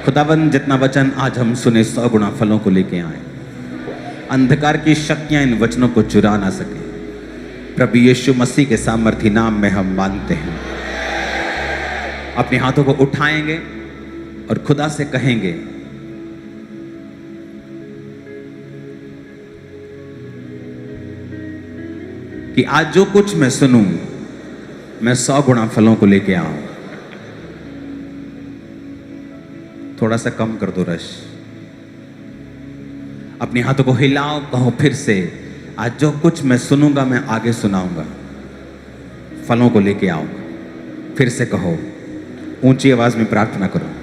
खुदावन जितना वचन आज हम सुने 100 गुना फलों को लेके आए। अंधकार की शक्तियां इन वचनों को चुरा ना सके। प्रभु यीशु मसीह के सामर्थी नाम में हम मानते हैं। अपने हाथों को उठाएंगे और खुदा से कहेंगे, कि आज जो कुछ मैं सुनूं मैं 100 गुना फलों को लेके आऊं। थोड़ा सा कम कर दो रश। अपने हाथों को हिलाओ, कहो फिर से, आज जो कुछ मैं सुनूंगा मैं आगे सुनाऊंगा, फलों को लेके आऊंगा। फिर से कहो, ऊंची आवाज में प्रार्थना करो।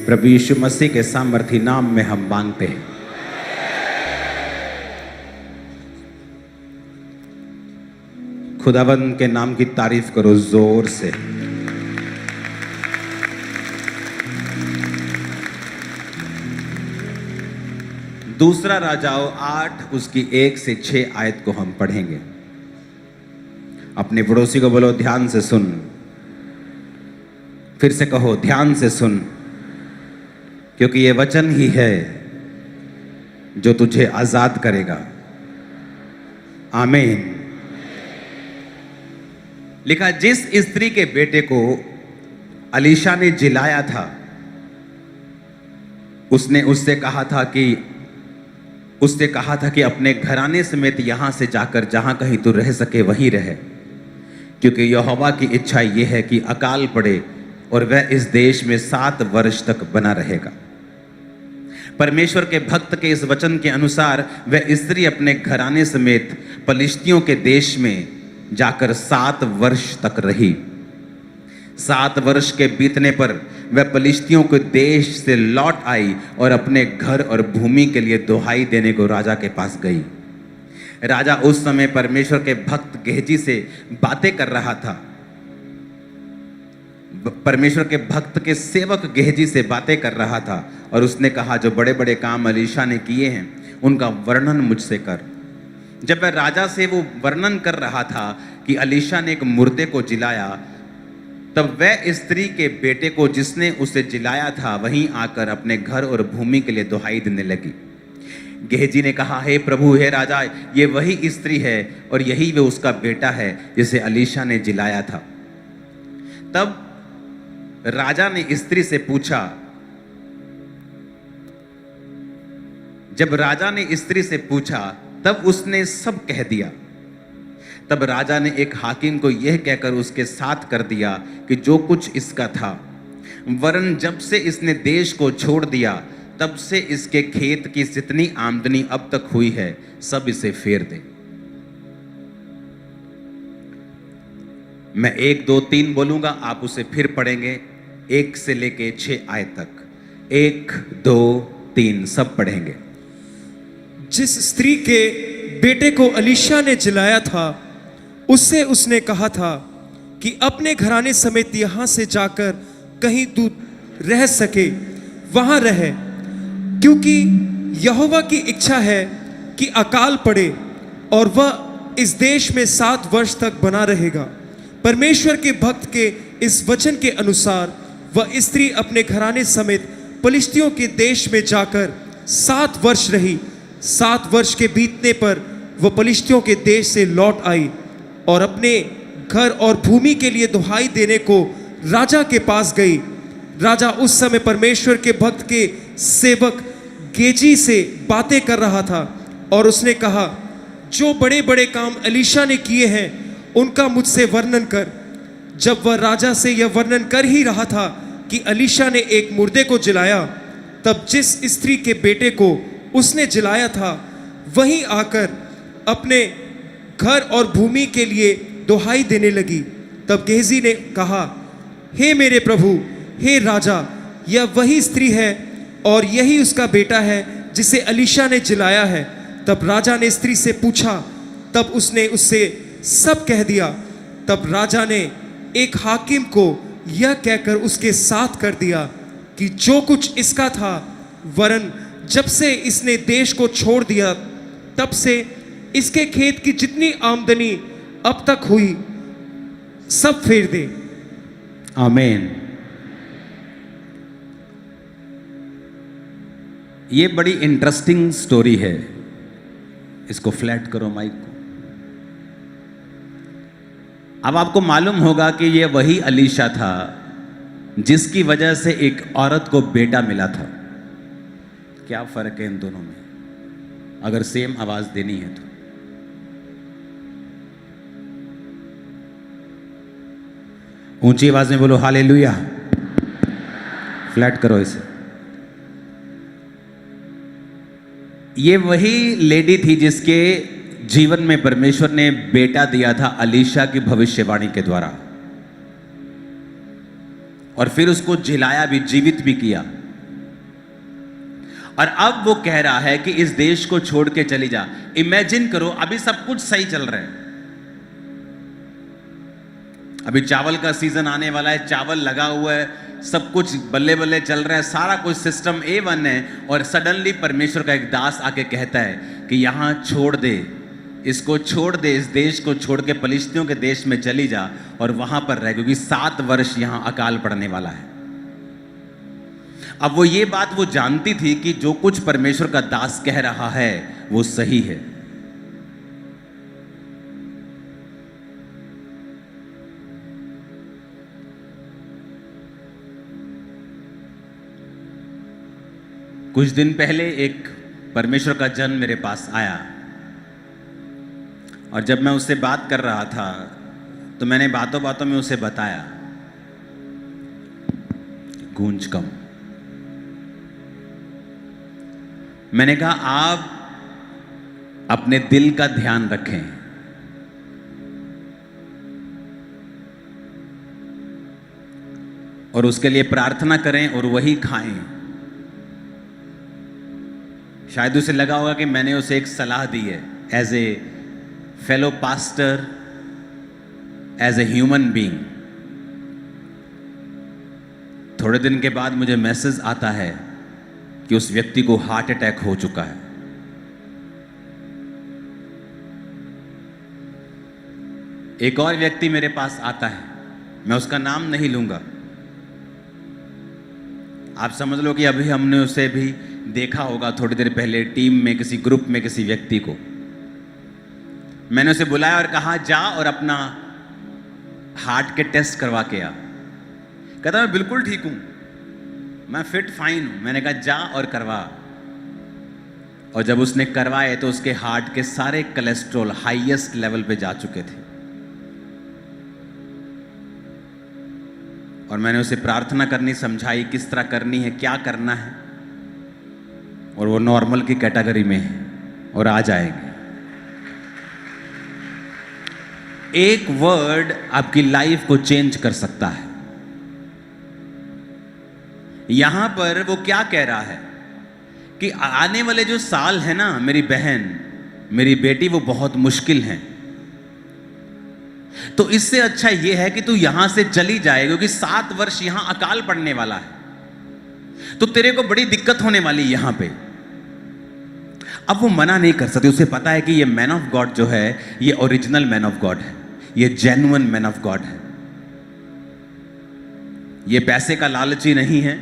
प्रभु यीशु मसीह के सामर्थी नाम में हम मांगते हैं। खुदावन के नाम की तारीफ करो जोर से। दूसरा राजाओं 8 उसकी 1 से 6 आयत को हम पढ़ेंगे। अपने पड़ोसी को बोलो, ध्यान से सुन। फिर से कहो, ध्यान से सुन, क्योंकि ये वचन ही है जो तुझे आजाद करेगा। आमीन। लिखा, जिस स्त्री के बेटे को अलीशा ने जिलाया था, उसने उससे कहा था कि अपने घराने समेत यहां से जाकर जहां कहीं तू रह सके वहीं रहे, क्योंकि यहोवा की इच्छा यह है कि अकाल पड़े और वह इस देश में 7 वर्ष तक बना रहेगा। परमेश्वर के भक्त के इस वचन के अनुसार वह स्त्री अपने घराने समेत पलिश्तियों के देश में जाकर 7 वर्ष तक रही। 7 वर्ष के बीतने पर वह पलिश्तियों के देश से लौट आई और अपने घर और भूमि के लिए दुहाई देने को राजा के पास गई। राजा उस समय परमेश्वर के भक्त गेहजी से बातें कर रहा था। परमेश्वर के भक्त के सेवक गेहजी से बातें कर रहा था और उसने कहा, जो बड़े बड़े काम अलीशा ने किए हैं उनका वर्णन मुझसे कर। जब वह राजा से वो वर्णन कर रहा था कि अलीशा ने एक मुर्दे को जिलाया, तब वह स्त्री के बेटे को जिसने उसे जिलाया था वहीं आकर अपने घर और भूमि के लिए दुहाई देने लगी। गेहजी ने कहा, हे प्रभु, हे राजा, ये वही स्त्री है और यही वो उसका बेटा है जिसे अलीशा ने जिलाया था। तब राजा ने स्त्री से पूछा, जब राजा ने स्त्री से पूछा तब उसने सब कह दिया। तब राजा ने एक हाकिम को यह कहकर उसके साथ कर दिया कि जो कुछ इसका था, वरन जब से इसने देश को छोड़ दिया तब से इसके खेत की जितनी आमदनी अब तक हुई है सब इसे फेर दे। मैं 1 2 3 बोलूंगा, आप उसे फिर पढ़ेंगे 1 से लेके 6 आयत तक। 1 2 3 सब पढ़ेंगे। जिस स्त्री के बेटे को अलीशा ने जिलाया था, उससे उसने कहा था कि अपने घराने समेत यहां से जाकर कहीं तू रह सके वहां रहे, क्योंकि यहोवा की इच्छा है कि अकाल पड़े और वह इस देश में 7 वर्ष तक बना रहेगा। परमेश्वर के भक्त के इस वचन के अनुसार वह स्त्री अपने घराने समेत पलिश्तियों के देश में जाकर 7 वर्ष रही। 7 वर्ष के बीतने पर वह पलिश्तियों के देश से लौट आई और अपने घर और भूमि के लिए दुहाई देने को राजा के पास गई। राजा उस समय परमेश्वर के भक्त के सेवक गेजी से बातें कर रहा था और उसने कहा, जो बड़े बड़े काम एलीशा ने किए हैं उनका मुझसे वर्णन कर। जब वह राजा से यह वर्णन कर ही रहा था कि एलीशा ने एक मुर्दे को जिलाया, तब जिस स्त्री के बेटे को उसने जिलाया था वहीं आकर अपने घर और भूमि के लिए दुहाई देने लगी। तब गेहजी ने कहा, हे मेरे प्रभु, हे राजा, यह वही स्त्री है और यही उसका बेटा है जिसे एलीशा ने जिलाया है। तब राजा ने स्त्री से पूछा, तब उसने उससे सब कह दिया। तब राजा ने एक हाकिम को यह कहकर उसके साथ कर दिया कि जो कुछ इसका था, वरन जब से इसने देश को छोड़ दिया तब से इसके खेत की जितनी आमदनी अब तक हुई सब फेर दे। आमीन। ये बड़ी इंटरेस्टिंग स्टोरी है। इसको फ्लैट करो माइक को। अब आपको मालूम होगा कि ये वही एलीशा था जिसकी वजह से एक औरत को बेटा मिला था। क्या फर्क है इन दोनों में, अगर सेम आवाज देनी है तो? ऊंची आवाज में बोलो हालेलुया। फ्लैट करो इसे। ये वही लेडी थी जिसके जीवन में परमेश्वर ने बेटा दिया था एलीशा की भविष्यवाणी के द्वारा, और फिर उसको जिलाया भी, जीवित भी किया। और अब वो कह रहा है कि इस देश को छोड़ के चली जा। इमेजिन करो, अभी सब कुछ सही चल रहा है, अभी चावल का सीजन आने वाला है, चावल लगा हुआ है, सब कुछ बल्ले बल्ले चल रहा है, सारा कुछ सिस्टम A1 है। और सडनली परमेश्वर का एक दास आके कहता है कि यहां छोड़ दे, इसको छोड़ दे, इस देश को छोड़ के पलिश्तियों के देश में चली जा और वहां पर रह, क्योंकि 7 वर्ष यहां अकाल पड़ने वाला है। अब वो ये बात वो जानती थी कि जो कुछ परमेश्वर का दास कह रहा है वो सही है। कुछ दिन पहले एक परमेश्वर का जन मेरे पास आया, और जब मैं उससे बात कर रहा था तो मैंने बातों बातों में उसे बताया, गूंज कम। मैंने कहा आप अपने दिल का ध्यान रखें, और उसके लिए प्रार्थना करें और वही खाएं। शायद उसे लगा होगा कि मैंने उसे एक सलाह दी है, as a fellow pastor, as a human being. थोड़े दिन के बाद मुझे मैसेज आता है कि उस व्यक्ति को हार्ट अटैक हो चुका है। एक और व्यक्ति मेरे पास आता है, मैं उसका नाम नहीं लूंगा, आप समझ लो कि अभी हमने उसे भी देखा होगा थोड़ी देर पहले टीम में, किसी ग्रुप में, किसी व्यक्ति को। मैंने उसे बुलाया और कहा जा और अपना हार्ट के टेस्ट करवा के आ। कहता मैं बिल्कुल ठीक हूं, मैं फिट फाइन हूं। मैंने कहा जा और करवा। और जब उसने करवाए तो उसके हार्ट के सारे कोलेस्ट्रॉल हाईएस्ट लेवल पे जा चुके थे। और मैंने उसे प्रार्थना करनी समझाई, किस तरह करनी है, क्या करना है, और वो नॉर्मल की कैटेगरी में है और आ जाएंगे। एक वर्ड आपकी लाइफ को चेंज कर सकता है। यहां पर वो क्या कह रहा है कि आने वाले जो साल है ना, मेरी बहन, मेरी बेटी, वो बहुत मुश्किल हैं। तो इससे अच्छा यह है कि तू यहां से चली जाए, क्योंकि 7 वर्ष यहां अकाल पड़ने वाला है, तो तेरे को बड़ी दिक्कत होने वाली है यहां पे। अब वो मना नहीं कर सकती, उसे पता है कि ये मैन ऑफ गॉड जो है, ये ओरिजिनल मैन ऑफ गॉड है, ये जेन्युइन मैन ऑफ गॉड है। ये पैसे का लालची नहीं है,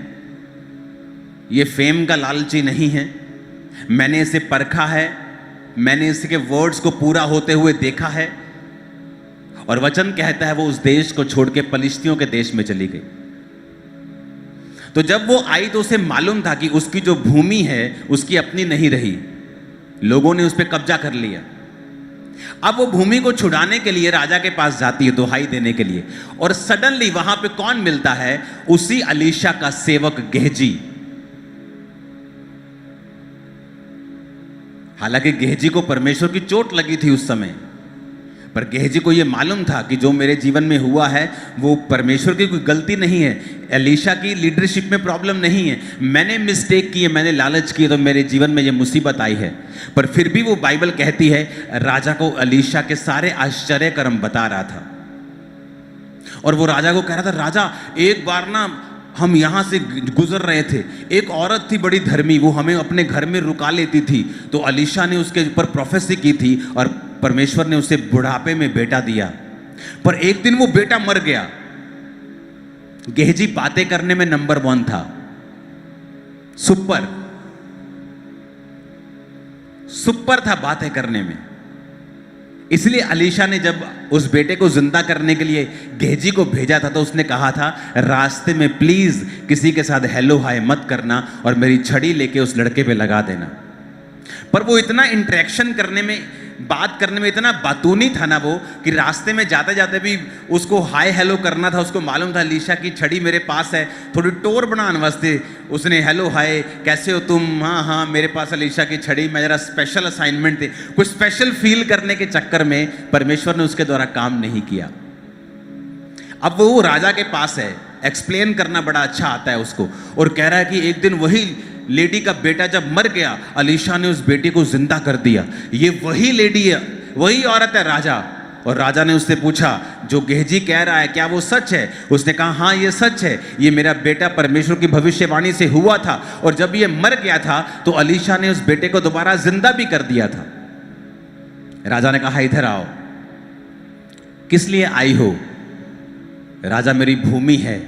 ये फेम का लालची नहीं है। मैंने इसे परखा है, मैंने इसके वर्ड्स को पूरा होते हुए देखा है। और वचन कहता है वो उस देश को छोड़ के पलिश्तियों के देश में चली गई। तो जब वो आई तो उसे मालूम था कि उसकी जो भूमि है उसकी अपनी नहीं रही, लोगों ने उस पर कब्जा कर लिया। अब वो भूमि को छुड़ाने के लिए राजा के पास जाती है दुहाई देने के लिए, और सडनली वहां पे कौन मिलता है? उसी अलीशा का सेवक गेहजी। हालांकि गेहजी को परमेश्वर की चोट लगी थी उस समय, पर गेहजी को यह मालूम था कि जो मेरे जीवन में हुआ है वो परमेश्वर की कोई गलती नहीं है, एलीशा की लीडरशिप में प्रॉब्लम नहीं है, मैंने मिस्टेक की है, मैंने लालच की तो मेरे जीवन में ये मुसीबत आई है। पर फिर भी वो बाइबल कहती है राजा को एलीशा के सारे आश्चर्य कर्म बता रहा था, और वो राजा को कह रहा था, राजा एक बार ना हम यहाँ से गुजर रहे थे, एक औरत थी बड़ी धर्मी, वो हमें अपने घर में रुका लेती थी, तो एलीशा ने उसके ऊपर प्रोफेसी की थी और परमेश्वर ने उसे बुढ़ापे में बेटा दिया, पर एक दिन वो बेटा मर गया। गेहजी बातें करने में नंबर 1 था, सुपर था बातें करने में। इसलिए एलीशा ने जब उस बेटे को जिंदा करने के लिए गेहजी को भेजा था तो उसने कहा था रास्ते में प्लीज किसी के साथ हेलो हाय मत करना और मेरी छड़ी लेके उस लड़के पे लगा देना। पर वो इतना इंटरेक्शन करने में, बात करने में इतना बातूनी था ना वो, कि रास्ते में जाते जाते भी उसको हाय हेलो करना था। उसको मालूम था एलीशा की छड़ी मेरे पास है, थोड़ी टोर बनाने वास्ते उसने हेलो हाय कैसे हो तुम, हाँ हाँ मेरे पास एलीशा की छड़ी, मैं जरा स्पेशल असाइनमेंट थे, कुछ स्पेशल फील करने के चक्कर में परमेश्वर ने उसके द्वारा काम नहीं किया। अब वो राजा के पास है, एक्सप्लेन करना बड़ा अच्छा आता है उसको, और कह रहा है कि एक दिन वही लेडी का बेटा जब मर गया एलीशा ने उस बेटे को जिंदा कर दिया। ये वही लेडी है, वही औरत है राजा। और राजा ने उससे पूछा जो गेहजी कह रहा है क्या वो सच है? उसने कहा हाँ ये सच है, ये मेरा बेटा परमेश्वर की भविष्यवाणी से हुआ था, और जब ये मर गया था तो एलीशा ने उस बेटे को दोबारा जिंदा भी कर दिया था। राजा ने कहा इधर आओ, किस लिए आई हो? राजा मेरी भूमि है,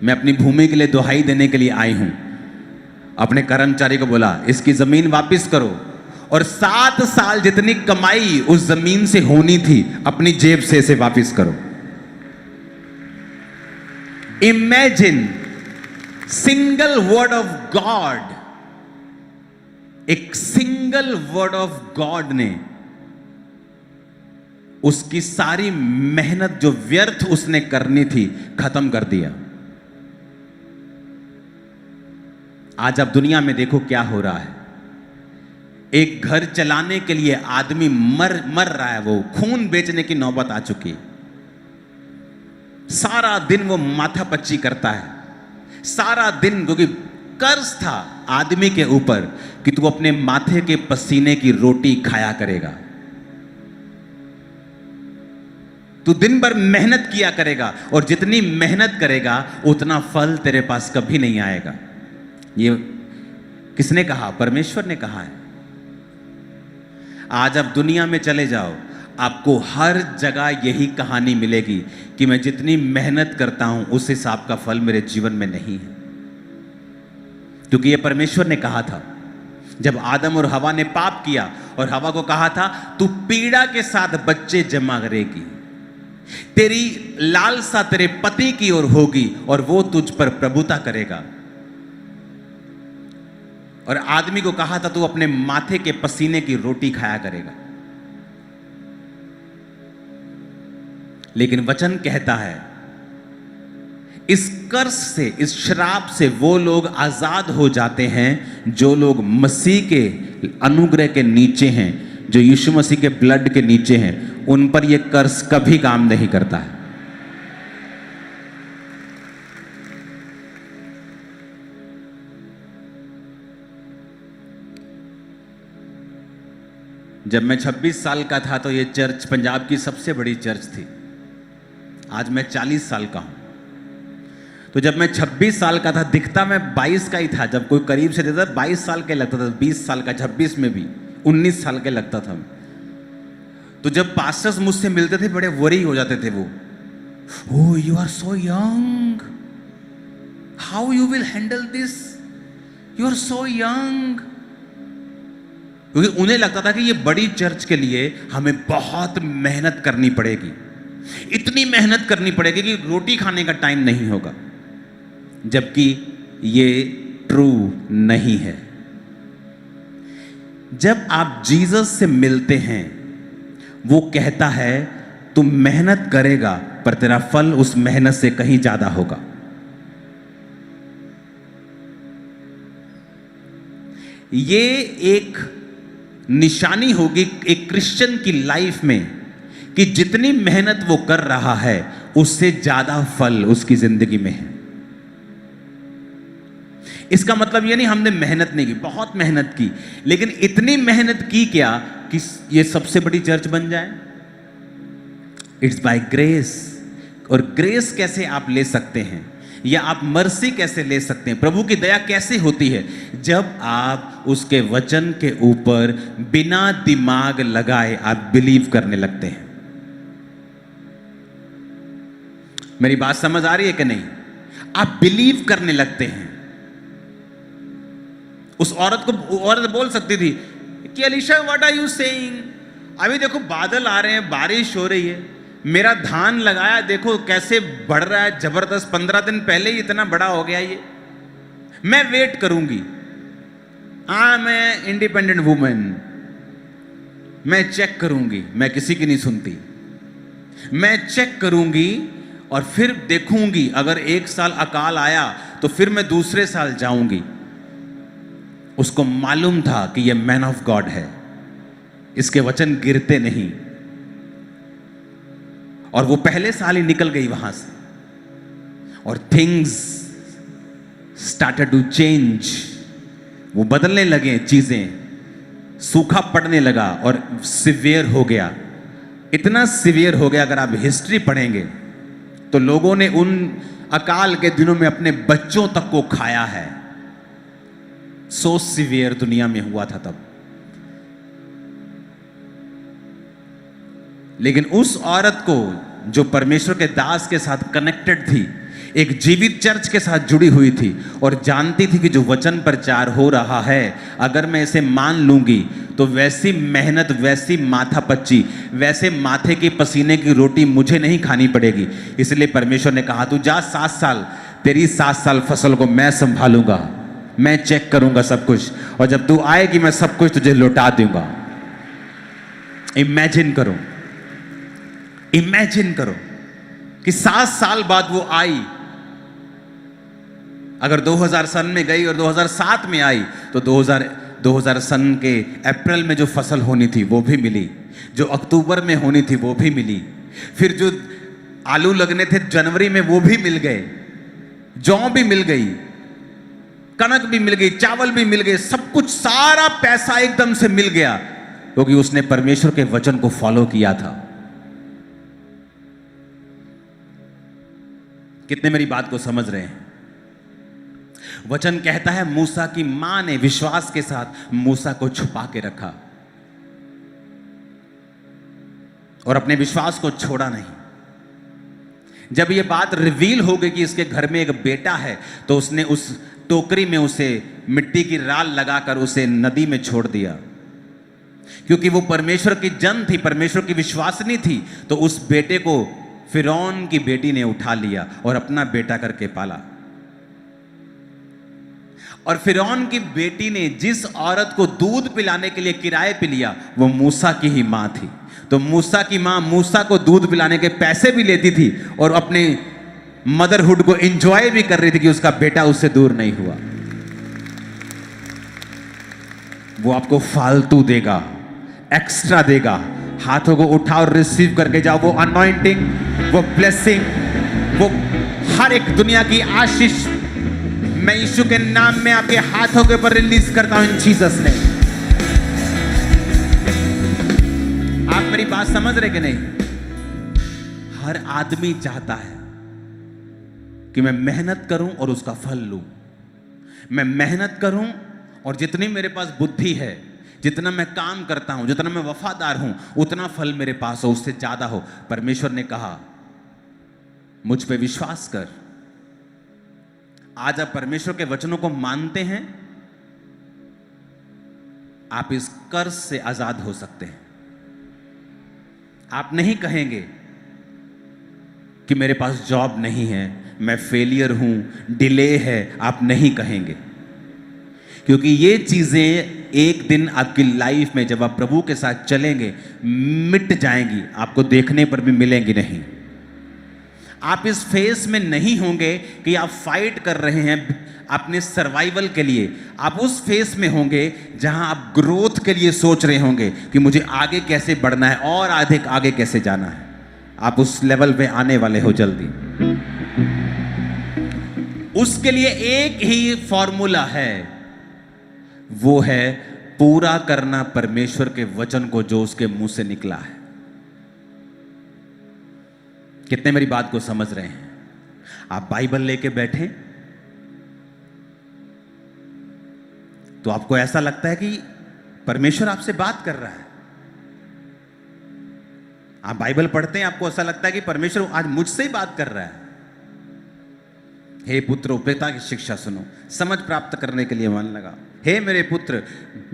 मैं अपनी भूमि के लिए दुहाई देने के लिए आई हूं। अपने कर्मचारी को बोला इसकी जमीन वापस करो, और 7 साल जितनी कमाई उस जमीन से होनी थी अपनी जेब से इसे वापस करो। Imagine single word of God, एक सिंगल वर्ड ऑफ गॉड ने उसकी सारी मेहनत जो व्यर्थ उसने करनी थी खत्म कर दिया। आज आप दुनिया में देखो क्या हो रहा है, एक घर चलाने के लिए आदमी मर रहा है, वो खून बेचने की नौबत आ चुकी है। सारा दिन वो माथापच्ची करता है, सारा दिन, क्योंकि कर्ज था आदमी के ऊपर कि तू अपने माथे के पसीने की रोटी खाया करेगा, तू दिन भर मेहनत किया करेगा, और जितनी मेहनत करेगा उतना फल तेरे पास कभी नहीं आएगा। ये किसने कहा? परमेश्वर ने कहा है। आज आप दुनिया में चले जाओ, आपको हर जगह यही कहानी मिलेगी कि मैं जितनी मेहनत करता हूं उस हिसाब का फल मेरे जीवन में नहीं है, क्योंकि ये परमेश्वर ने कहा था। जब आदम और हवा ने पाप किया और हवा को कहा था तू पीड़ा के साथ बच्चे जमा करेगी, तेरी लालसा तेरे पति की ओर होगी और वो तुझ पर प्रभुता करेगा, और आदमी को कहा था तू अपने माथे के पसीने की रोटी खाया करेगा। लेकिन वचन कहता है इस कर्ज से, इस श्राप से वो लोग आजाद हो जाते हैं जो लोग मसीह के अनुग्रह के नीचे हैं, जो यीशु मसीह के ब्लड के नीचे हैं। उन पर यह कर्ज कभी काम नहीं करता है। जब मैं 26 साल का था तो ये चर्च पंजाब की सबसे बड़ी चर्च थी। आज मैं 40 साल का हूं। तो जब मैं 26 साल का था, दिखता मैं 22 का ही था। जब कोई करीब से देता 22 साल के लगता था, 20 साल का, 26 में भी 19 साल के लगता था। तो जब पास्टर्स मुझसे मिलते थे बड़े वरी हो जाते थे वो, oh you are so young, how you will handle this, you are so young, क्योंकि उन्हें लगता था कि ये बड़ी चर्च के लिए हमें बहुत मेहनत करनी पड़ेगी, इतनी मेहनत करनी पड़ेगी कि रोटी खाने का टाइम नहीं होगा, जबकि ये ट्रू नहीं है। जब आप जीसस से मिलते हैं, वो कहता है तू मेहनत करेगा पर तेरा फल उस मेहनत से कहीं ज्यादा होगा। ये एक निशानी होगी एक क्रिश्चियन की लाइफ में कि जितनी मेहनत वो कर रहा है उससे ज्यादा फल उसकी जिंदगी में है। इसका मतलब ये नहीं हमने मेहनत नहीं की, बहुत मेहनत की, लेकिन इतनी मेहनत की क्या कि ये सबसे बड़ी चर्च बन जाए। It's by grace. और ग्रेस कैसे आप ले सकते हैं, या आप मर्सी कैसे ले सकते हैं, प्रभु की दया कैसे होती है? जब आप उसके वचन के ऊपर बिना दिमाग लगाए आप बिलीव करने लगते हैं। मेरी बात समझ आ रही है कि नहीं? आप बिलीव करने लगते हैं। उस औरत बोल सकती थी कि Alisha what are you saying, अभी देखो बादल आ रहे हैं, बारिश हो रही है, मेरा धान लगाया देखो कैसे बढ़ रहा है जबरदस्त, 15 दिन पहले ही इतना बड़ा हो गया ये, मैं वेट करूंगी। हाँ, मैं इंडिपेंडेंट वुमेन, मैं चेक करूंगी, मैं किसी की नहीं सुनती, मैं चेक करूंगी और फिर देखूंगी, अगर 1 साल अकाल आया तो फिर मैं दूसरे साल जाऊंगी। उसको मालूम था कि यह मैन ऑफ गॉड है, इसके वचन गिरते नहीं, और वो पहले साल ही निकल गई वहां से, और थिंग्स स्टार्टेड टू चेंज। वो बदलने लगे चीजें, सूखा पड़ने लगा और सिवियर हो गया, इतना सिवियर हो गया, अगर आप हिस्ट्री पढ़ेंगे तो लोगों ने उन अकाल के दिनों में अपने बच्चों तक को खाया है। सो सिवियर दुनिया में हुआ था तब। लेकिन उस औरत को जो परमेश्वर के दास के साथ कनेक्टेड थी, एक जीवित चर्च के साथ जुड़ी हुई थी, और जानती थी कि जो वचन प्रचार हो रहा है, अगर मैं इसे मान लूंगी तो वैसी मेहनत, वैसी माथापच्ची, वैसे माथे के पसीने की रोटी मुझे नहीं खानी पड़ेगी। इसलिए परमेश्वर ने कहा तू जा 7 साल, तेरी 7 साल फसल को मैं संभालूंगा, मैं चेक करूंगा सब कुछ, और जब तू आएगी मैं सब कुछ तुझे लौटा दूंगा। इमेजिन करो, इमेजिन करो कि 7 साल बाद वो आई। अगर 2000 सन में गई और 2007 में आई तो 2000 सन के अप्रैल में जो फसल होनी थी वो भी मिली, जो अक्टूबर में होनी थी वो भी मिली, फिर जो आलू लगने थे जनवरी में वो भी मिल गए, जौ भी मिल गई, कनक भी मिल गई, चावल भी मिल गए, सब कुछ, सारा पैसा एकदम से मिल गया, क्योंकि उसने परमेश्वर के वचन को फॉलो किया था। कितने मेरी बात को समझ रहे हैं? वचन कहता है मूसा की मां ने विश्वास के साथ मूसा को छुपा के रखा और अपने विश्वास को छोड़ा नहीं। जब यह बात रिवील हो गई कि इसके घर में एक बेटा है, तो उसने उस टोकरी में उसे मिट्टी की राल लगाकर उसे नदी में छोड़ दिया, क्योंकि वो परमेश्वर की जन थी, परमेश्वर की विश्वासनी थी। तो उस बेटे को फिरौन की बेटी ने उठा लिया और अपना बेटा करके पाला। और फिरौन की बेटी ने जिस औरत को दूध पिलाने के लिए किराए पे लिया, वो मूसा की ही मां थी। तो मूसा की मां मूसा को दूध पिलाने के पैसे भी लेती थी और अपने मदरहुड को एंजॉय भी कर रही थी कि उसका बेटा उससे दूर नहीं हुआ। वो आपको फालतू देगा, एक्स्ट्रा देगा। हाथों को उठाओ और रिसीव करके जाओ वो अनॉइंटिंग, वो ब्लेसिंग, वो हर एक दुनिया की आशीष मैं यीशु के नाम में आपके हाथों के ऊपर रिलीज करता हूं इन जीसस ने। आप मेरी बात समझ रहे कि नहीं? हर आदमी चाहता है कि मैं मेहनत करूं और उसका फल लूं। मैं मेहनत करूं और जितनी मेरे पास बुद्धि है, जितना मैं काम करता हूं, जितना मैं वफादार हूं, उतना फल मेरे पास हो, उससे ज्यादा हो। परमेश्वर ने कहा मुझ पे विश्वास कर। आज आप परमेश्वर के वचनों को मानते हैं? आप इस कर्ज से आजाद हो सकते हैं। आप नहीं कहेंगे कि मेरे पास जॉब नहीं है, मैं फेलियर हूं, डिले है, आप नहीं कहेंगे, क्योंकि ये चीजें एक दिन आपकी लाइफ में जब आप प्रभु के साथ चलेंगे मिट जाएंगी, आपको देखने पर भी मिलेंगी नहीं। आप इस फेस में नहीं होंगे कि आप फाइट कर रहे हैं अपने सर्वाइवल के लिए। आप उस फेस में होंगे जहां आप ग्रोथ के लिए सोच रहे होंगे कि मुझे आगे कैसे बढ़ना है और अधिक आगे कैसे जाना है। आप उस लेवल पे आने वाले हो जल्दी। उसके लिए एक ही फॉर्मूला है, वो है पूरा करना परमेश्वर के वचन को जो उसके मुंह से निकला है। कितने मेरी बात को समझ रहे हैं? आप बाइबल लेके बैठे तो आपको ऐसा लगता है कि परमेश्वर आपसे बात कर रहा है। आप बाइबल पढ़ते हैं, आपको ऐसा लगता है कि परमेश्वर आज मुझसे ही बात कर रहा है। हे पुत्र, पिता की शिक्षा सुनो, समझ प्राप्त करने के लिए मन लगा। हे मेरे पुत्र,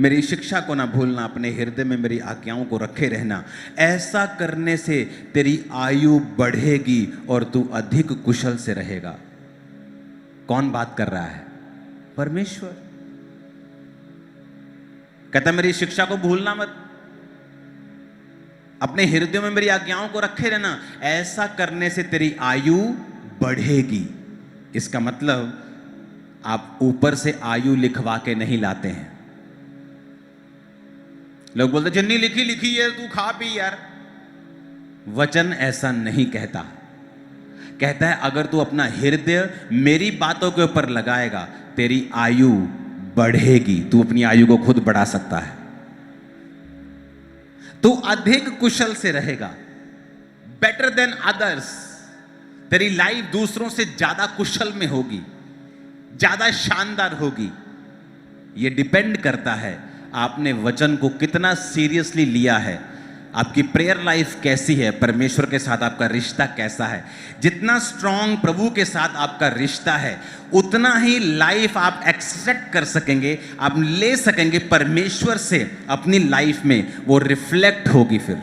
मेरी शिक्षा को ना भूलना, अपने हृदय में मेरी आज्ञाओं को रखे रहना। ऐसा करने से तेरी आयु बढ़ेगी और तू अधिक कुशल से रहेगा। कौन बात कर रहा है? परमेश्वर। कहता मेरी शिक्षा को भूलना मत, अपने हृदय में मेरी आज्ञाओं को रखे रहना। ऐसा करने से तेरी आयु बढ़ेगी। इसका मतलब आप ऊपर से आयु लिखवा के नहीं लाते हैं। लोग बोलते जिन्नी लिखी लिखी है, तू खा पी यार। वचन ऐसा नहीं कहता। कहता है अगर तू अपना हृदय मेरी बातों के ऊपर लगाएगा, तेरी आयु बढ़ेगी। तू अपनी आयु को खुद बढ़ा सकता है। तू अधिक कुशल से रहेगा, बेटर देन अदर्स। तेरी लाइफ दूसरों से ज्यादा कुशल में होगी, ज्यादा शानदार होगी। यह डिपेंड करता है आपने वचन को कितना सीरियसली लिया है, आपकी प्रेयर लाइफ कैसी है, परमेश्वर के साथ आपका रिश्ता कैसा है। जितना स्ट्रांग प्रभु के साथ आपका रिश्ता है, उतना ही लाइफ आप एक्सपेक्ट कर सकेंगे, आप ले सकेंगे परमेश्वर से अपनी लाइफ में, वो रिफ्लेक्ट होगी। फिर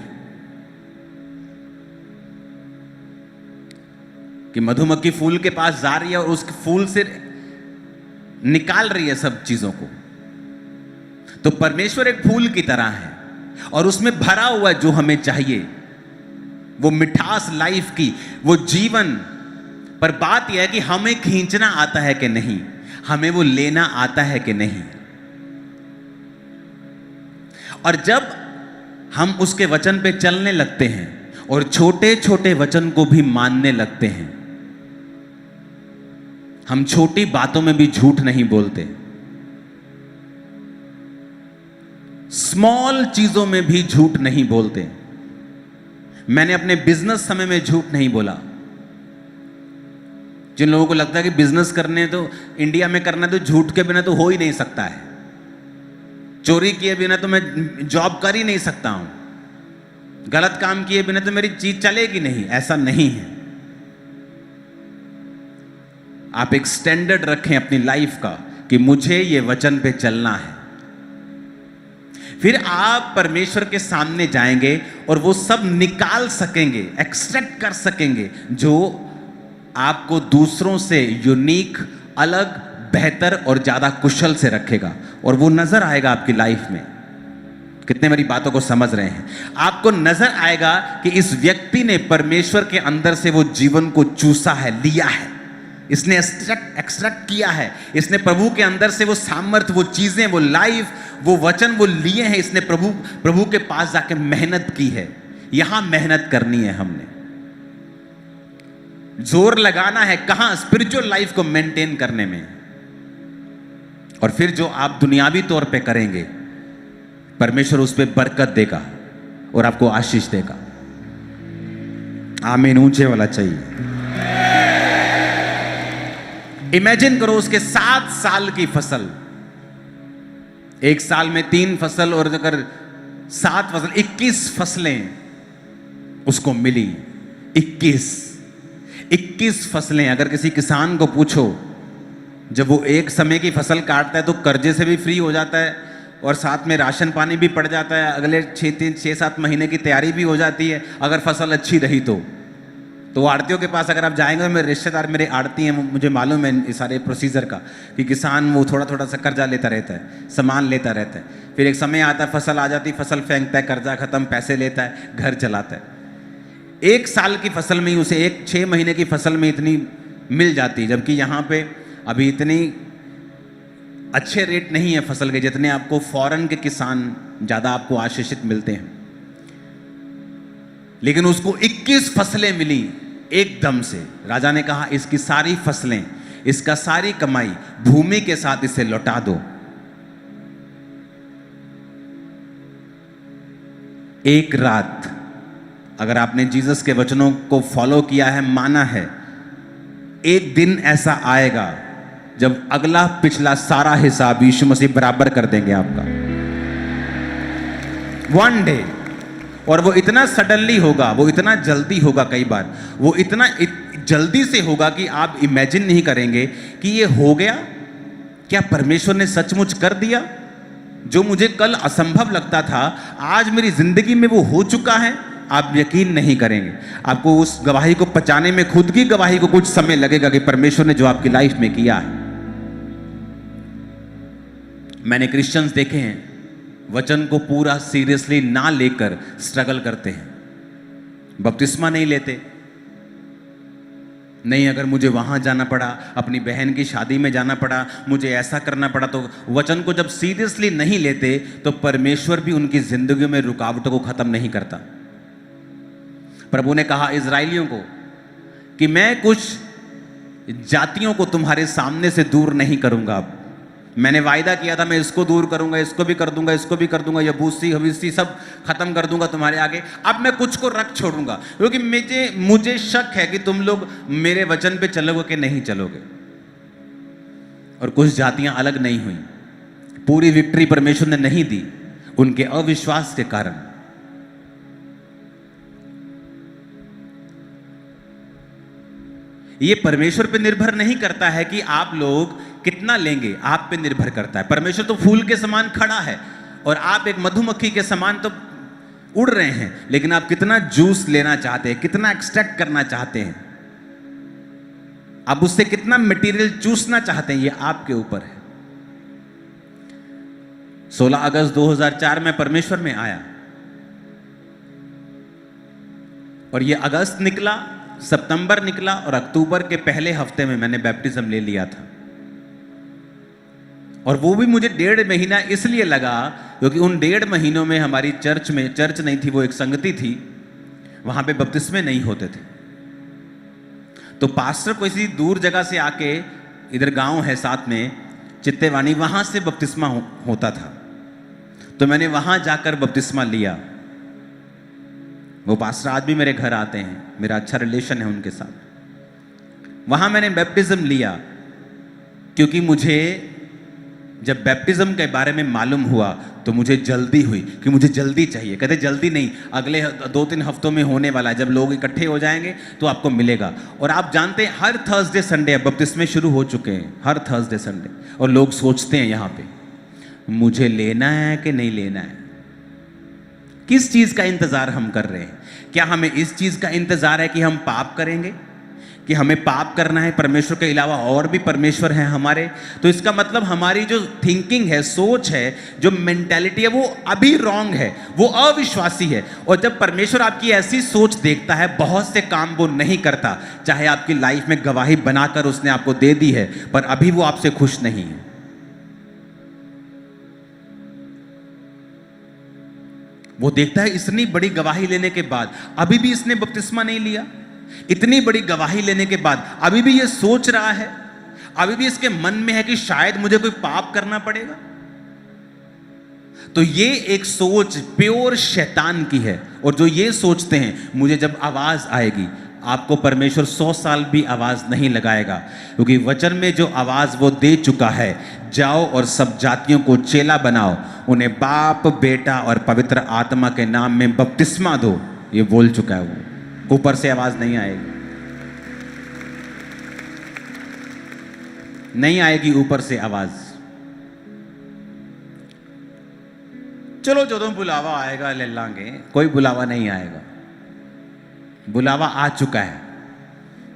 कि मधुमक्खी फूल के पास जा रही है और उस फूल से निकाल रही है सब चीजों को, तो परमेश्वर एक फूल की तरह है और उसमें भरा हुआ जो हमें चाहिए, वो मिठास लाइफ की, वो जीवन। पर बात यह है कि हमें खींचना आता है कि नहीं, हमें वो लेना आता है कि नहीं। और जब हम उसके वचन पे चलने लगते हैं और छोटे छोटे वचन को भी मानने लगते हैं, हम छोटी बातों में भी झूठ नहीं बोलते, स्मॉल चीजों में भी झूठ नहीं बोलते। मैंने अपने बिजनेस समय में झूठ नहीं बोला। जिन लोगों को लगता है कि बिजनेस करने तो इंडिया में करना तो झूठ के बिना तो हो ही नहीं सकता है, चोरी किए बिना तो मैं जॉब कर ही नहीं सकता हूं, गलत काम किए बिना तो मेरी चीज चलेगी नहीं, ऐसा नहीं है। आप एक स्टैंडर्ड रखें अपनी लाइफ का कि मुझे ये वचन पे चलना है। फिर आप परमेश्वर के सामने जाएंगे और वो सब निकाल सकेंगे, एक्सट्रैक्ट कर सकेंगे, जो आपको दूसरों से यूनिक, अलग, बेहतर और ज्यादा कुशल से रखेगा। और वो नजर आएगा आपकी लाइफ में। कितने मेरी बातों को समझ रहे हैं? आपको नजर आएगा कि इस व्यक्ति ने परमेश्वर के अंदर से वो जीवन को चूसा है, लिया है, इसने एक्सट्रैक्ट किया है, इसने प्रभु के अंदर से वो सामर्थ्य, वो चीजें, वो लाइफ, वो वचन वो लिए हैं। इसने प्रभु के पास जाके मेहनत की है। यहां मेहनत करनी है, हमने जोर लगाना है। कहां? स्पिरिचुअल लाइफ को मेंटेन करने में। और फिर जो आप दुनियावी तौर पे करेंगे, परमेश्वर उस पर बरकत देगा और आपको आशीष देगा। आमीन। ऊंचे वाला चाहिए। इमेजिन करो उसके 7 साल की फसल, एक साल में 3 फसल, और अगर 7 फसल 21 फसलें उसको मिली। 21 फसलें। अगर किसी किसान को पूछो, जब वो एक समय की फसल काटता है तो कर्जे से भी फ्री हो जाता है और साथ में राशन पानी भी पड़ जाता है, अगले 6-7 महीने की तैयारी भी हो जाती है अगर फसल अच्छी रही तो आड़तियों के पास अगर आप जाएंगे, मेरे रिश्तेदार मेरे आड़ती हैं, मुझे मालूम है इस सारे प्रोसीजर का कि किसान वो थोड़ा थोड़ा सा कर्जा लेता रहता है, सामान लेता रहता है, फिर एक समय आता है फसल आ जाती, फसल फेंकता है, कर्जा खत्म, पैसे लेता है, घर चलाता है। 1 साल की फसल में ही उसे 6 महीने की फसल में इतनी मिल जाती है, जबकि यहाँ पे अभी इतनी अच्छे रेट नहीं है फसल के जितने आपको फॉरेन के किसान ज़्यादा आपको आशीषित मिलते हैं। लेकिन उसको 21 फसलें मिली एकदम से। राजा ने कहा इसकी सारी फसलें, इसका सारी कमाई भूमि के साथ इसे लौटा दो। एक रात अगर आपने जीसस के वचनों को फॉलो किया है, माना है, एक दिन ऐसा आएगा जब अगला पिछला सारा हिसाब यीशु मसीह बराबर कर देंगे आपका। One day. और वो इतना सडनली होगा, वो इतना जल्दी होगा, कई बार वो इतना जल्दी से होगा कि आप इमेजिन नहीं करेंगे कि ये हो गया। क्या परमेश्वर ने सचमुच कर दिया? जो मुझे कल असंभव लगता था आज मेरी जिंदगी में वो हो चुका है। आप यकीन नहीं करेंगे, आपको उस गवाही को पचाने में, खुद की गवाही को कुछ समय लगेगा कि परमेश्वर ने जो आपकी लाइफ में किया है। मैंने क्रिश्चियंस देखे हैं वचन को पूरा सीरियसली ना लेकर स्ट्रगल करते हैं, बपतिस्मा नहीं लेते। नहीं, अगर मुझे वहां जाना पड़ा, अपनी बहन की शादी में जाना पड़ा, मुझे ऐसा करना पड़ा, तो वचन को जब सीरियसली नहीं लेते तो परमेश्वर भी उनकी जिंदगी में रुकावटों को खत्म नहीं करता। प्रभु ने कहा इजराइलियों को कि मैं कुछ जातियों को तुम्हारे सामने से दूर नहीं करूंगा। अब मैंने वायदा किया था मैं इसको दूर करूंगा, इसको भी कर दूंगा, इसको भी कर दूंगा, यबूसी हवीसी सब खत्म कर दूंगा तुम्हारे आगे। अब मैं कुछ को रख छोड़ूंगा, क्योंकि मुझे शक है कि तुम लोग मेरे वचन पे चलोगे कि नहीं चलोगे। और कुछ जातियां अलग नहीं हुई, पूरी विक्ट्री परमेश्वर ने नहीं दी उनके अविश्वास के कारण। ये परमेश्वर पे निर्भर नहीं करता है कि आप लोग कितना लेंगे, आप पे निर्भर करता है। परमेश्वर तो फूल के समान खड़ा है और आप एक मधुमक्खी के समान तो उड़ रहे हैं, लेकिन आप कितना जूस लेना चाहते हैं, कितना एक्सट्रैक्ट करना चाहते हैं, आप उससे कितना मटेरियल चूसना चाहते हैं, ये आपके ऊपर है। 16 अगस्त 2004 में परमेश्वर में आया और ये अगस्त निकला, सितंबर निकला और अक्टूबर के पहले हफ्ते में मैंने बैप्टिज्म ले लिया था। और वो भी मुझे 1.5 महीना इसलिए लगा क्योंकि उन 1.5 महीनों में हमारी चर्च में, चर्च नहीं थी, वो एक संगति थी, वहां पे बपतिस्मे नहीं होते थे। तो पास्टर किसी दूर जगह से आके, इधर गांव है साथ में चित्तेवानी, वहां से बपतिस्मा होता था। तो मैंने वहां जाकर बपतिस्मा लिया। वो पास्टर आज भी मेरे घर आते हैं, मेरा अच्छा रिलेशन है उनके साथ। वहां मैंने बैप्टिज्म लिया क्योंकि मुझे जब बैप्टिज्म के बारे में मालूम हुआ तो मुझे जल्दी हुई कि मुझे जल्दी चाहिए। कहते जल्दी नहीं, अगले 2-3 हफ्तों में होने वाला है, जब लोग इकट्ठे हो जाएंगे तो आपको मिलेगा। और आप जानते हैं हर थर्सडे संडे बपतिस्मे शुरू हो चुके हैं, हर थर्सडे संडे। और लोग सोचते हैं यहाँ पे मुझे लेना है कि नहीं लेना है। किस चीज का इंतजार हम कर रहे हैं? क्या हमें इस चीज का इंतजार है कि हम पाप करेंगे, कि हमें पाप करना है, परमेश्वर के अलावा और भी परमेश्वर हैं हमारे? तो इसका मतलब हमारी जो थिंकिंग है, सोच है, जो मेंटालिटी है, वो अभी रॉन्ग है, वो अविश्वासी है। और जब परमेश्वर आपकी ऐसी सोच देखता है, बहुत से काम वो नहीं करता। चाहे आपकी लाइफ में गवाही बनाकर उसने आपको दे दी है, पर अभी वो आपसे खुश नहीं है। वो देखता है इतनी बड़ी गवाही लेने के बाद अभी भी इसने बपतिस्मा नहीं लिया, इतनी बड़ी गवाही लेने के बाद अभी भी ये सोच रहा है, अभी भी इसके मन में है कि शायद मुझे कोई पाप करना पड़ेगा। तो ये एक सोच प्योर शैतान की है। और जो ये सोचते हैं मुझे जब आवाज आएगी, आपको परमेश्वर 100 साल भी आवाज नहीं लगाएगा, क्योंकि वचन में जो आवाज वो दे चुका है, जाओ और सब जातियों को चेला बनाओ, उन्हें बाप, बेटा और पवित्र आत्मा के नाम में बपतिस्मा दो, ये बोल चुका है। वो ऊपर से आवाज नहीं आएगी, नहीं आएगी ऊपर से आवाज। चलो जो बुलावा आएगा ले लांगे, कोई बुलावा नहीं आएगा। बुलावा आ चुका है,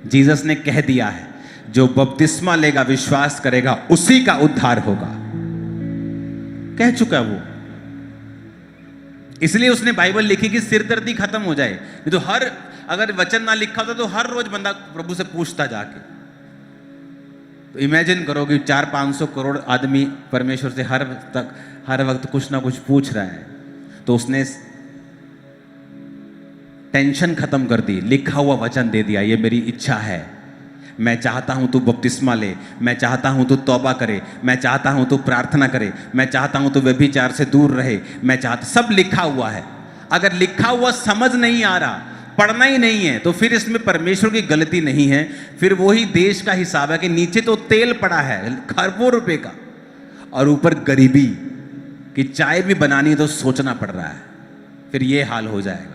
जीसस ने कह दिया है, जो बपतिस्मा लेगा, विश्वास करेगा, उसी का उद्धार होगा। कह चुका है वो। इसलिए उसने बाइबल लिखी कि सिरदर्दी खत्म हो जाए। नहीं तो अगर वचन ना लिखा होता तो हर रोज बंदा प्रभु से पूछता जाके। तो इमेजिन करो कि 400-500 करोड़ आदमी परमेश्वर से हर वक्त कुछ ना कुछ पूछ रहा है। तो उसने टेंशन खत्म कर दी, लिखा हुआ वचन दे दिया, ये मेरी इच्छा है, मैं चाहता हूं तू बपतिस्मा ले, मैं चाहता हूं तू तौबा करे, मैं चाहता हूं तू प्रार्थना करे, मैं चाहता हूं तू व्यभिचार से दूर रहे, मैं चाहता, सब लिखा हुआ है। अगर लिखा हुआ समझ नहीं आ रहा, पढ़ना ही नहीं है, तो फिर इसमें परमेश्वर की गलती नहीं है। फिर वही देश का हिसाब है कि नीचे तो तेल पड़ा है खरबों रुपए का, और ऊपर गरीबी कि चाय भी बनानी है तो सोचना पड़ रहा है। फिर ये हाल हो जाएगा।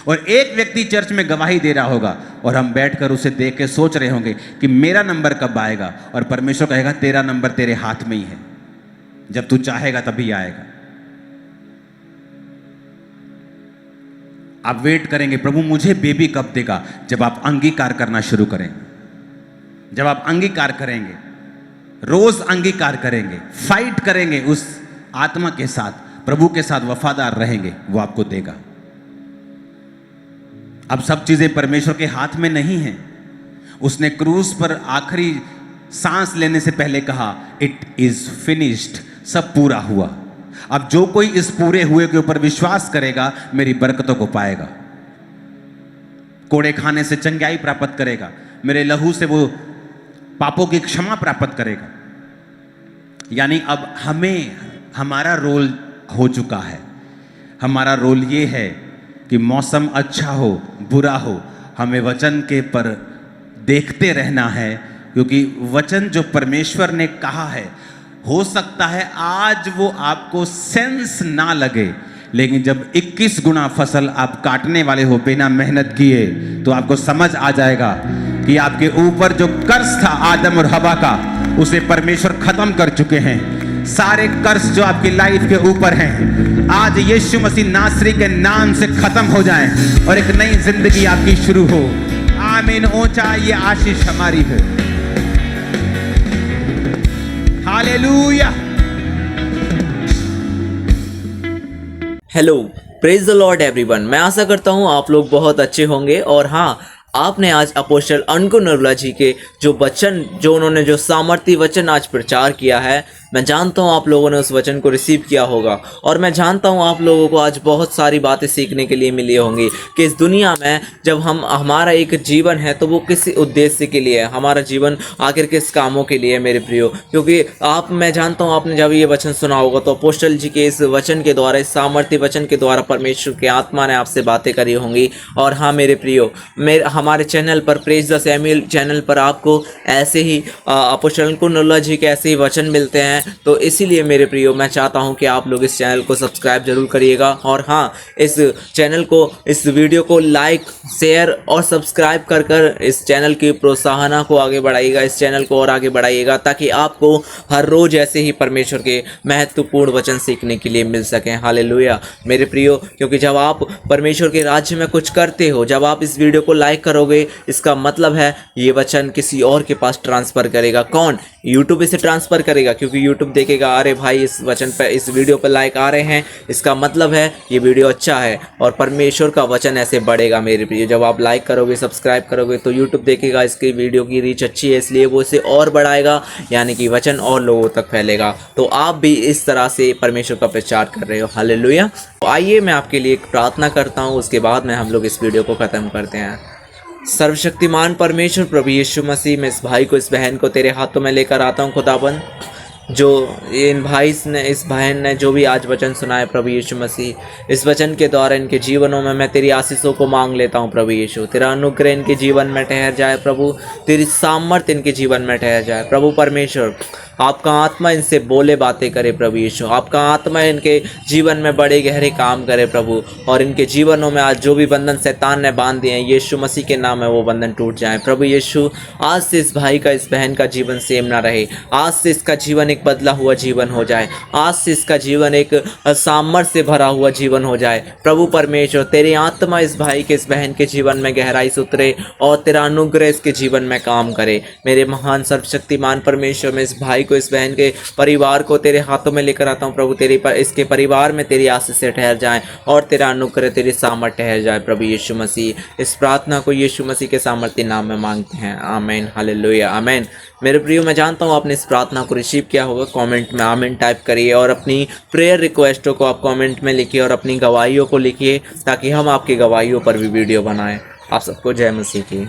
और एक व्यक्ति चर्च में गवाही दे रहा होगा और हम बैठकर उसे देख के सोच रहे होंगे कि मेरा नंबर कब आएगा, और परमेश्वर कहेगा तेरा नंबर तेरे हाथ में ही है, जब तू चाहेगा तभी आएगा। आप वेट करेंगे, प्रभु मुझे बेबी कब देगा? जब आप अंगीकार करना शुरू करेंगे। जब आप अंगीकार करेंगे, रोज अंगीकार करेंगे, फाइट करेंगे उस आत्मा के साथ, प्रभु के साथ वफादार रहेंगे, वो आपको देगा। अब सब चीजें परमेश्वर के हाथ में नहीं हैं। उसने क्रूस पर आखिरी सांस लेने से पहले कहा इट इज फिनिश्ड, सब पूरा हुआ। अब जो कोई इस पूरे हुए के ऊपर विश्वास करेगा मेरी बरकतों को पाएगा, कोड़े खाने से चंगाई प्राप्त करेगा, मेरे लहू से वो पापों की क्षमा प्राप्त करेगा। यानी अब हमारा रोल हो चुका है। हमारा रोल ये है कि मौसम अच्छा हो बुरा हो, हमें वचन के पर देखते रहना है, क्योंकि वचन जो परमेश्वर ने कहा है, हो सकता है आज वो आपको सेंस ना लगे, लेकिन जब 21 गुना फसल आप काटने वाले हो बिना मेहनत किए, तो आपको समझ आ जाएगा कि आपके ऊपर जो कर्ज था आदम और हवा का, उसे परमेश्वर खत्म कर चुके हैं। सारे कर्ज जो आपकी लाइफ के ऊपर हैं, आज यीशु मसीह नासरी के नाम से खत्म हो जाएं और एक नई जिंदगी आपकी शुरू हो। आमीन। ऊंचा ये आशीष हमारी है। Hallelujah. Hello, praise the Lord everyone. मैं आशा करता हूँ आप लोग बहुत अच्छे होंगे। और हाँ, आपने आज अपोस्टल अनकु नरुला जी के उन्होंने जो सामर्थी वचन आज प्रचार किया है, मैं जानता हूँ आप लोगों ने उस वचन को रिसीव किया होगा। और मैं जानता हूँ आप लोगों को आज बहुत सारी बातें सीखने के लिए मिली होंगी कि इस दुनिया में जब हमारा एक जीवन है तो वो किस उद्देश्य के लिए है, हमारा जीवन आखिर किस कामों के लिए है मेरे प्रियो। क्योंकि मैं जानता हूँ आपने जब ये वचन सुना होगा तो अपोस्टल जी के इस वचन के द्वारा, इस सामर्थ्य वचन के द्वारा परमेश्वर की आत्मा ने आपसे बातें करी होंगी। और हाँ मेरे प्रियो, हमारे चैनल पर, प्रेज द सैमुअल चैनल पर आपको ऐसे ही अपोस्टल अनकु नरुला जी के ऐसे ही वचन मिलते हैं। तो इसीलिए मेरे प्रियो, मैं चाहता हूं कि आप लोग इस चैनल को सब्सक्राइब जरूर करिएगा। और हाँ, इस चैनल को, इस वीडियो को लाइक, शेयर और सब्सक्राइब कर इस चैनल की प्रोत्साहना को आगे बढ़ाइएगा, इस चैनल को और आगे बढ़ाइएगा, ताकि आपको हर रोज ऐसे ही परमेश्वर के महत्वपूर्ण वचन सीखने के लिए मिल सकें। हालेलुया मेरे प्रियो। क्योंकि जब आप परमेश्वर के राज्य में कुछ करते हो, जब आप इस वीडियो को लाइक करोगे, इसका मतलब है ये वचन किसी और के पास ट्रांसफर करेगा। कौन? यूट्यूब इसे ट्रांसफर करेगा, क्योंकि यूट्यूब देखेगा अरे भाई इस वचन पर, इस वीडियो पर लाइक आ रहे हैं, इसका मतलब है ये वीडियो अच्छा है और परमेश्वर का वचन ऐसे बढ़ेगा मेरे प्रिय। जब आप लाइक करोगे, सब्सक्राइब करोगे, तो यूट्यूब देखेगा इसकी वीडियो की रीच अच्छी है, इसलिए वो इसे और बढ़ाएगा, यानी कि वचन और लोगों तक फैलेगा। तो आप भी इस तरह से परमेश्वर का प्रचार कर रहे हो। हालेलुया। तो आइए मैं आपके लिए एक प्रार्थना करता हूँ, उसके बाद में हम लोग इस वीडियो को ख़त्म करते हैं। सर्वशक्तिमान परमेश्वर प्रभु यीशु मसीह, मैं इस भाई को, इस बहन को तेरे हाथों में लेकर आता हूँ खुदाबंद। जो इस बहन ने जो भी आज वचन सुना है प्रभु यीशु मसीह, इस वचन के द्वारा इनके जीवनों में मैं तेरी आशीषों को मांग लेता हूँ प्रभु यीशु। तेरा अनुग्रह इनके जीवन में ठहर जाए प्रभु, तेरी सामर्थ्य इनके जीवन में ठहर जाए प्रभु परमेश्वर। आपका आत्मा इनसे बोले बातें करे प्रभु यीशु, आपका आत्मा इनके जीवन में बड़े गहरे काम करे प्रभु, और इनके जीवनों में आज जो भी बंधन शैतान ने बांध दिए हैं यीशु मसीह के नाम में वो बंधन टूट जाए प्रभु यीशु। आज से इस भाई का, इस बहन का जीवन सेम ना रहे, आज से इसका जीवन एक बदला हुआ जीवन हो जाए, आज से इसका जीवन एक सामर्थ से भरा हुआ जीवन हो जाए प्रभु परमेश्वर। तेरी आत्मा इस भाई के, इस बहन के जीवन में गहराई से उतरे और तेरा अनुग्रह इसके जीवन में काम करे। मेरे महान सर्वशक्तिमान परमेश्वर, मैं इस भाई को, इस बहन के परिवार को तेरे हाथों में लेकर आता हूँ प्रभु। इसके परिवार में तेरी आशीष से ठहर जाए और तेरा अनुग्रह, तेरी सामर्थ ठहर जाए प्रभु यीशु मसीह। इस प्रार्थना को यीशु मसीह के सामर्थ्य नाम में मांगते हैं, आमीन, हालेलुया, आमीन। मेरे प्रियो, मैं जानता हूँ आपने इस प्रार्थना को रिसीव किया होगा। कमेंट में आमीन टाइप करिए और अपनी प्रेयर रिक्वेस्टों को आप कमेंट में लिखिए और अपनी गवाहियों को लिखिए, ताकि हम आपकी गवाहियों पर भी वीडियो बनाएं। आप सबको जय मसीह की।